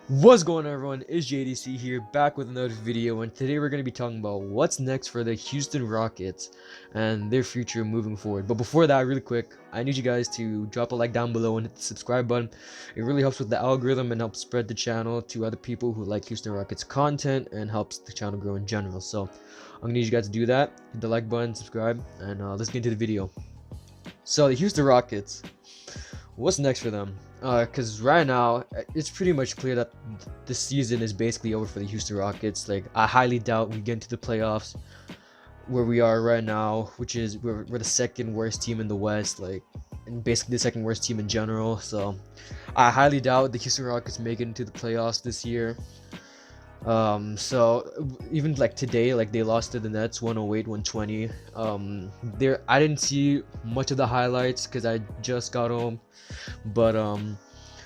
What's going on, everyone? It's Jae'sean here, back with another video, and today we're going to be talking about what's next for the Houston Rockets and their future moving forward. But before that, really quick, I need you guys to drop a like down below and hit the subscribe button. It really helps with the algorithm and helps spread the channel to other people who like Houston Rockets content and helps the channel grow in general. So I'm going to need you guys to do that, hit the like button, subscribe, and let's get into the video. So the Houston Rockets, what's next for them? Because right now it's pretty much clear that the season is basically over for the Houston Rockets. Like, I highly doubt we get into the playoffs where we are right now, which is we're the second worst team in the West, like, and basically the second worst team in general. So I highly doubt the Houston Rockets make it into the playoffs this year. So even like today, like, they lost to the Nets 108-120. There, I didn't see much of the highlights because I just got home, but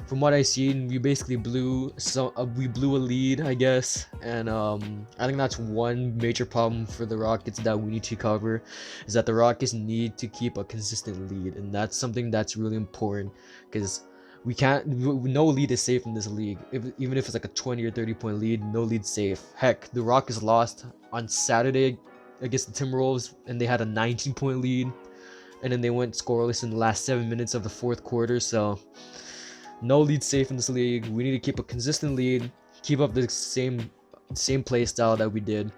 from what I seen, we basically blew a lead, I guess. And I think that's one major problem for the Rockets that we need to cover, is that the Rockets need to keep a consistent lead, and that's something that's really important because no lead is safe in this league. Even if it's like a 20 or 30 point lead, no lead's safe. Heck, the Rockets lost on Saturday against the Timberwolves and they had a 19-point lead, and then they went scoreless in the last 7 minutes of the fourth quarter. So no lead safe in this league. We need to keep a consistent lead, keep up the same play style that we did.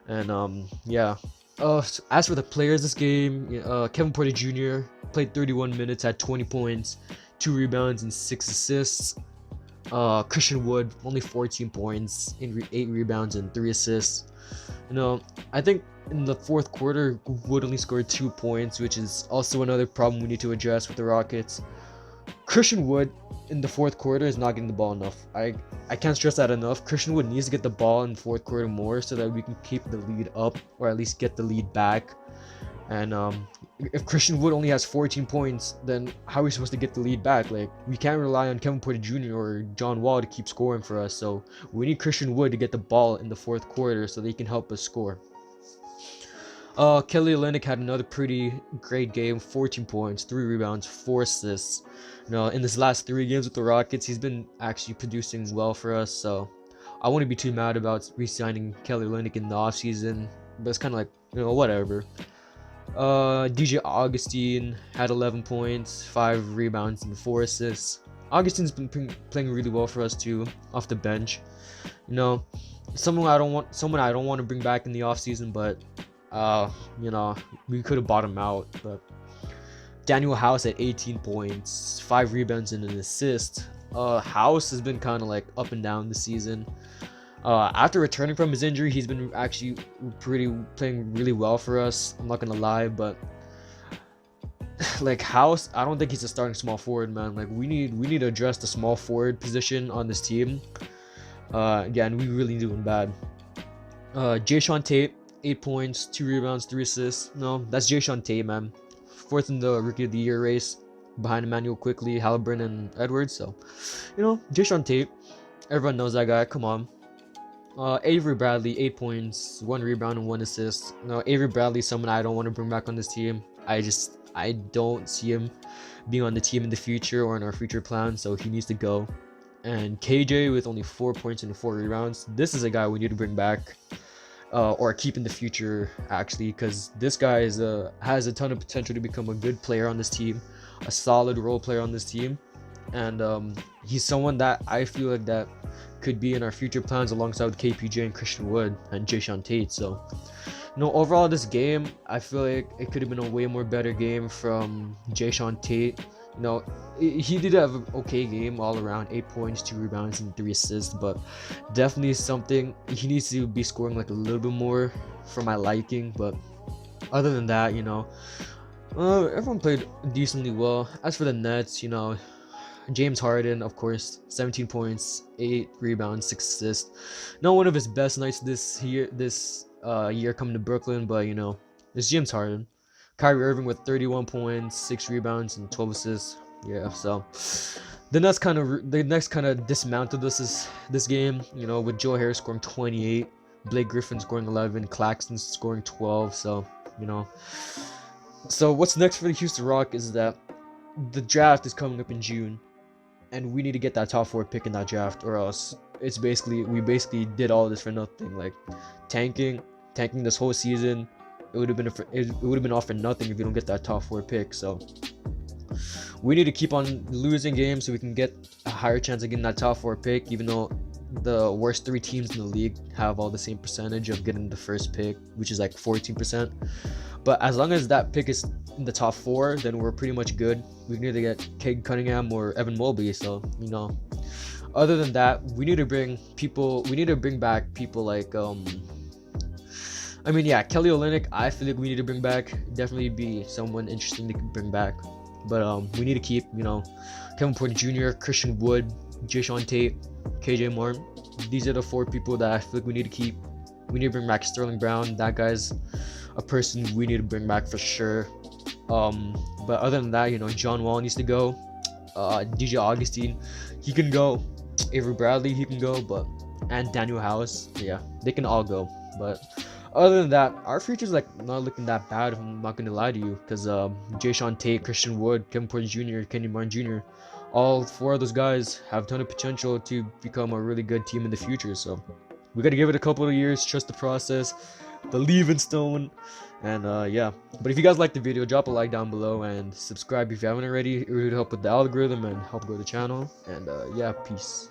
And yeah. As for the players this game, Kevin Porter Jr. played 31 minutes, had 20 points, 2 rebounds, and 6 assists. Christian Wood only 14 points, 8 rebounds, and 3 assists. I think in the fourth quarter, Wood only scored 2 points, which is also another problem we need to address with the Rockets. Christian Wood in the fourth quarter is not getting the ball enough. I can't stress that enough. Christian Wood needs to get the ball in the fourth quarter more so that we can keep the lead up, or at least get the lead back. And if Christian Wood only has 14 points, then how are we supposed to get the lead back? Like, we can't rely on Kevin Porter Jr. or John Wall to keep scoring for us. So we need Christian Wood to get the ball in the fourth quarter so they can help us score. Kelly Olynyk had another pretty great game, 14 points, 3 rebounds, 4 assists. In this last 3 games with the Rockets, he's been actually producing well for us, so I wouldn't be too mad about re-signing Kelly Olynyk in the offseason, but it's kind of like, whatever. DJ Augustine had 11 points, 5 rebounds, and 4 assists. Augustine's been playing really well for us too, off the bench. Someone I don't want to bring back in the offseason, but we could have bought him out. But Daniel House at 18 points, 5 rebounds, and an assist. House has been kind of like up and down this season. After returning from his injury, he's been actually playing really well for us. I'm not gonna lie, but like, House, I don't think he's a starting small forward, man. Like, we need to address the small forward position on this team. Again, we really doing bad. Jae'Sean Tate, 8 points, 2 rebounds, 3 assists. No, that's Jae'Sean Tate, man. 4th in the Rookie of the Year race, behind Emmanuel Quickly, Halliburton, and Edwards. So, Jae'Sean Tate, everyone knows that guy. Come on. Avery Bradley, 8 points, 1 rebound, and 1 assist. Avery Bradley is someone I don't want to bring back on this team. I don't see him being on the team in the future or in our future plans, so he needs to go. And KJ with only 4 points and 4 rebounds. This is a guy we need to bring back, or keep in the future, actually, because this guy has a ton of potential to become a good player on this team, a solid role player on this team. And he's someone that I feel like that could be in our future plans alongside with KPJ and Christian Wood and Jae'Sean Tate. So, overall this game, I feel like it could have been a way more better game from Jae'Sean Tate. He did have an okay game all around, 8 points, 2 rebounds, and 3 assists, but definitely something he needs to be scoring like a little bit more for my liking. But other than that, everyone played decently well. As for the Nets, James Harden, of course, 17 points, 8 rebounds, 6 assists. Not one of his best nights this year coming to Brooklyn, but it's James Harden. Kyrie Irving with 31 points, 6 rebounds, and 12 assists. Yeah, so the Nets kind of dismantled this game, with Joe Harris scoring 28, Blake Griffin scoring 11, Claxton scoring 12. So, so what's next for the Houston Rockets is that the draft is coming up in June. and we need to get that top 4 pick in that draft, or else we basically did all this for nothing. Like tanking this whole season, it would have been all for nothing if you don't get that top 4 pick. So we need to keep on losing games so we can get a higher chance of getting that top 4 pick, even though the worst 3 teams in the league have all the same percentage of getting the first pick, which is like 14%. But as long as that pick is in the top 4, then we're pretty much good. We can either get Cade Cunningham or Evan Mobley. So, you know, other than that, we need to bring back people like Kelly Olynyk. I feel like we need to bring back. Definitely be someone interesting to bring back. But we need to keep, Kevin Porter Jr., Christian Wood, Jae'Sean Tate, KJ Martin. These are the 4 people that I feel like we need to keep. We need to bring back Sterling Brown. That guy's a person we need to bring back for sure. But other than that, John Wall needs to go. DJ Augustine, he can go. Avery Bradley, he can go. And Daniel House, yeah, they can all go. But other than that, our future's like not looking that bad, if I'm not gonna lie to you, because Jae'Sean Tate, Christian Wood, Kevin Porter Jr., Kenny Martin Jr., all 4 of those guys have a ton of potential to become a really good team in the future. So we got to give it a couple of years, trust the process, believe in Stone, and yeah. But if you guys liked the video, drop a like down below and subscribe if you haven't already. It would help with the algorithm and help grow the channel. And yeah, peace.